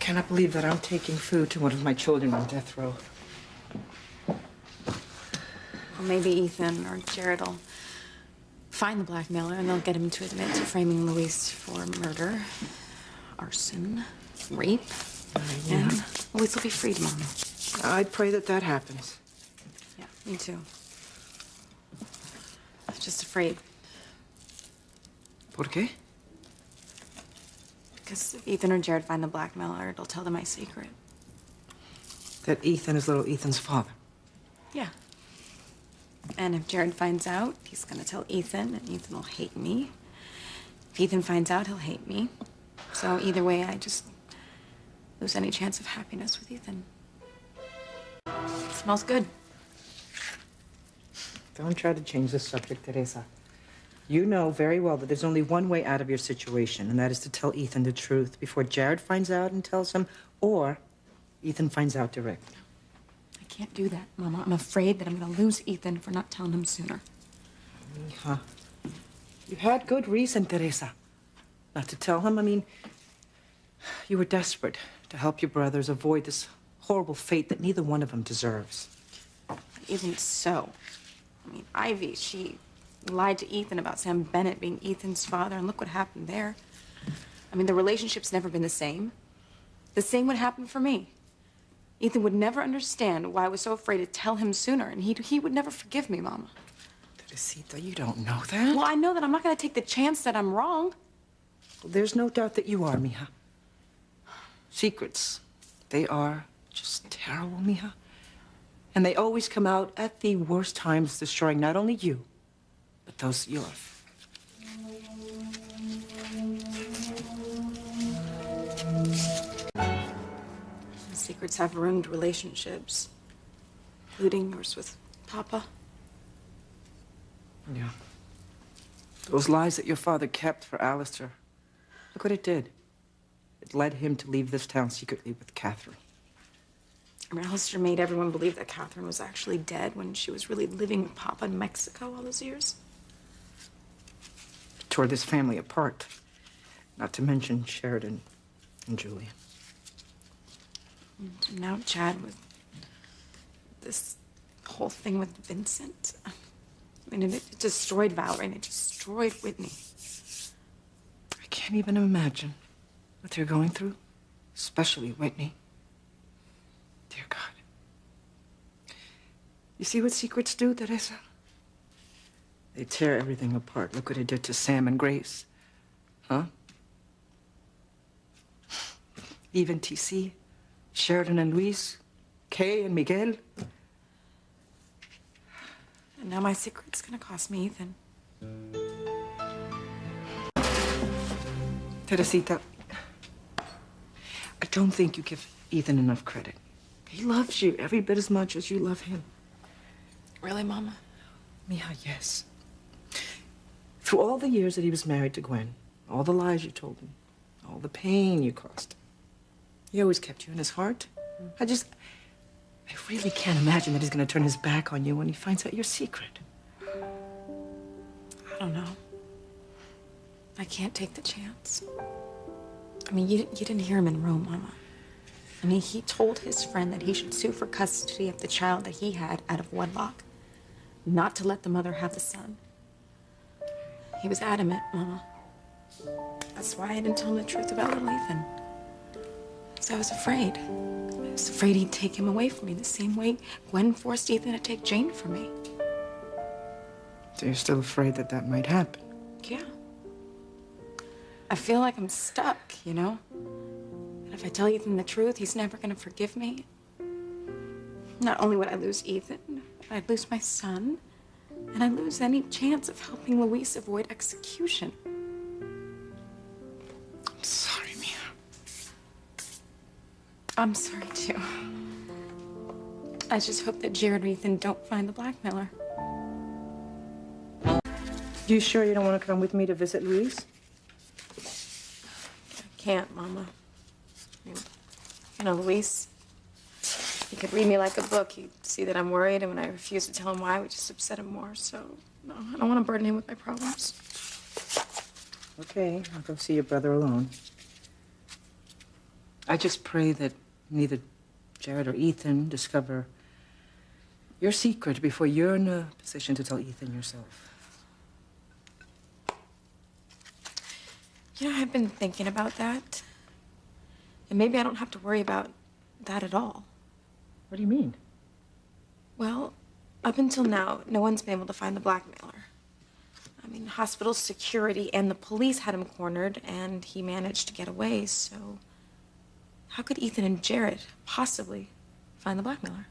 cannot believe that I'm taking food to one of my children on death row. Well, maybe Ethan or Jared will find the blackmailer and they'll get him to admit to framing Luis for murder, arson, rape, and Luis will be freed, Mom. I'd pray that that happens. Yeah, me too. I'm just afraid. ¿Por qué? Because if Ethan or Jared find the blackmailer, it'll tell them my secret. That Ethan is little Ethan's father. Yeah. And if Jared finds out, he's gonna tell Ethan, and Ethan will hate me. If Ethan finds out, he'll hate me. So either way, I just lose any chance of happiness with Ethan. It smells good. Don't try to change the subject, Teresa. You know very well that there's only one way out of your situation, and that is to tell Ethan the truth before Jared finds out and tells him, or Ethan finds out directly. I can't do that, Mama. I'm afraid that I'm gonna lose Ethan for not telling him sooner. Mija, you had good reason, Teresa, not to tell him. I mean, you were desperate to help your brothers avoid this horrible fate that neither one of them deserves. It isn't so. I mean, Ivy, she lied to Ethan about Sam Bennett being Ethan's father, and look what happened there. I mean, the relationship's never been the same. The same would happen for me. Ethan would never understand why I was so afraid to tell him sooner, and he would never forgive me, Mama. Teresita, you don't know that. Well, I know that I'm not going to take the chance that I'm wrong. Well, there's no doubt that you are, Mija. Secrets, they are just terrible, Mija. And they always come out at the worst times, destroying not only you, but those you love. Secrets have ruined relationships, including yours with Papa. Yeah. Those lies that your father kept for Alistair, look what it did. It led him to leave this town secretly with Catherine. I mean, Alistair made everyone believe that Catherine was actually dead when she was really living with Papa in Mexico all those years. It tore this family apart, not to mention Sheridan and Julia. And now Chad with this whole thing with Vincent. I mean, it destroyed Valerie and it destroyed Whitney. I can't even imagine what they're going through, especially Whitney. Dear God. You see what secrets do, Teresa? They tear everything apart. Look what it did to Sam and Grace. Huh? Even TC, Sheridan and Luis, Kay and Miguel. And now my secret's gonna cost me Ethan. Teresita, I don't think you give Ethan enough credit. He loves you every bit as much as you love him. Really, Mama? Mija, yes. Through all the years that he was married to Gwen, all the lies you told him, all the pain you caused him, he always kept you in his heart. I really can't imagine that he's going to turn his back on you when he finds out your secret. I don't know. I can't take the chance. I mean, you didn't hear him in Rome, Mama. I mean, he told his friend that he should sue for custody of the child that he had out of wedlock, not to let the mother have the son. He was adamant, Mama. That's why I didn't tell him the truth about little Ethan. Because I was afraid. I was afraid he'd take him away from me the same way Gwen forced Ethan to take Jane from me. So you're still afraid that that might happen? Yeah. I feel like I'm stuck, you know? And if I tell Ethan the truth, he's never gonna forgive me. Not only would I lose Ethan, but I'd lose my son, and I'd lose any chance of helping Luis avoid execution. I'm sorry, Mija. I'm sorry, too. I just hope that Jared and Ethan don't find the blackmailer. You sure you don't want to come with me to visit Luis? I can't, Mama. I mean, you know, Luis, he could read me like a book. He'd see that I'm worried, and when I refuse to tell him why, it would just upset him more. So, no, I don't want to burden him with my problems. Okay, I'll go see your brother alone. I just pray that neither Jared or Ethan discover your secret before you're in a position to tell Ethan yourself. You know, I've been thinking about that. And maybe I don't have to worry about that at all. What do you mean? Well, up until now, no one's been able to find the blackmailer. I mean, hospital security and the police had him cornered, and he managed to get away, so how could Ethan and Jared possibly find the blackmailer?